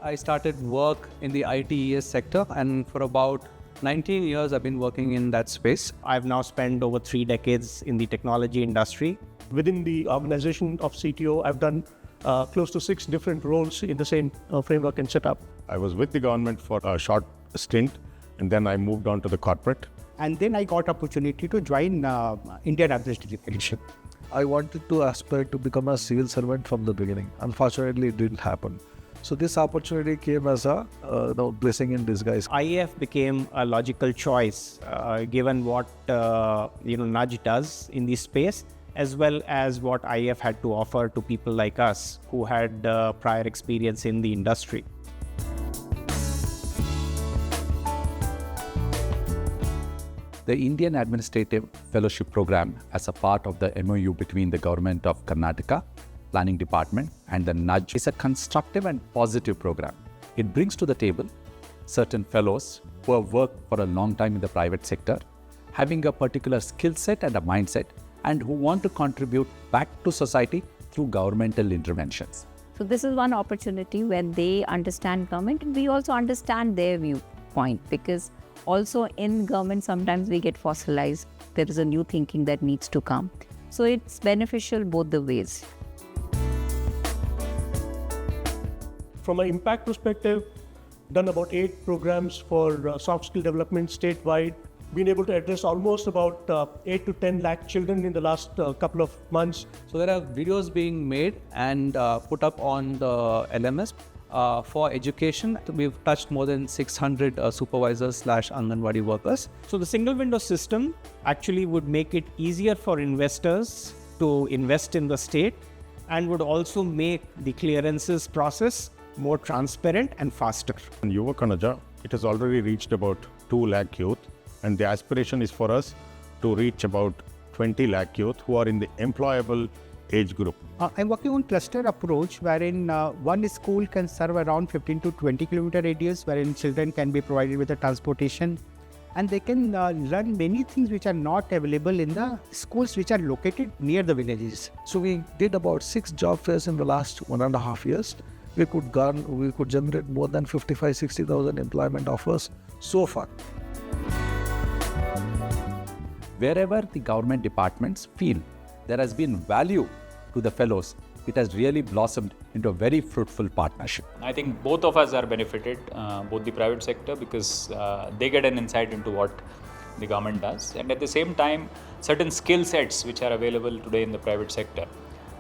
I started work in the ITES sector, and for about 19 years I've been working in that space. I've now spent over 3 decades in the technology industry. Within the organization of CTO, I've done close to 6 different roles in the same framework and setup. I was with the government for a short stint, and then I moved on to the corporate. And then I got opportunity to join Indian Administrative Fellowship. I wanted to aspire to become a civil servant from the beginning. Unfortunately, it didn't happen. So this opportunity came as a blessing in disguise. IAF became a logical choice given what Nudge does in this space, as well as what IAF had to offer to people like us who had prior experience in the industry. The Indian Administrative Fellowship Program, as a part of the MOU between the Government of Karnataka, Planning Department and the Nudge, is a constructive and positive program. It brings to the table certain fellows who have worked for a long time in the private sector, having a particular skill set and a mindset, and who want to contribute back to society through governmental interventions. So this is one opportunity where they understand government, and we also understand their viewpoint, because also in government sometimes we get fossilized. There is a new thinking that needs to come. So it's beneficial both the ways. From an impact perspective, done about 8 programs for soft skill development statewide. Been able to address almost about 8 to 10 lakh children in the last couple of months. So there are videos being made and put up on the LMS for education. We've touched more than 600 supervisors / Anganwadi workers. So the single window system actually would make it easier for investors to invest in the state, and would also make the clearances process more transparent and faster. In Yuva Kanaja, it has already reached about 2 lakh youth, and the aspiration is for us to reach about 20 lakh youth who are in the employable age group. I'm working on cluster approach wherein one school can serve around 15 to 20 kilometer radius, wherein children can be provided with the transportation, and they can learn many things which are not available in the schools which are located near the villages. So we did about 6 job fairs in the last 1.5 years. We could generate more than 55,000-60,000 employment offers so far. Wherever the government departments feel there has been value to the fellows, it has really blossomed into a very fruitful partnership. I think both of us are benefited, both the private sector, because they get an insight into what the government does, and at the same time, certain skill sets which are available today in the private sector,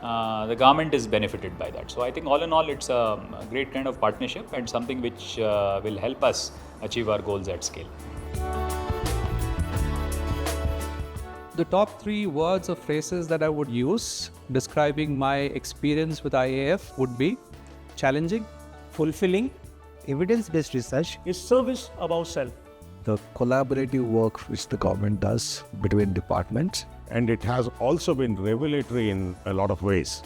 the government is benefited by that. So I think all in all, it's a great kind of partnership and something which will help us achieve our goals at scale. The top 3 words or phrases that I would use describing my experience with IAF would be challenging, Fulfilling, Evidence-based research. Is service above self. The collaborative work which the government does between departments. And it has also been revelatory in a lot of ways.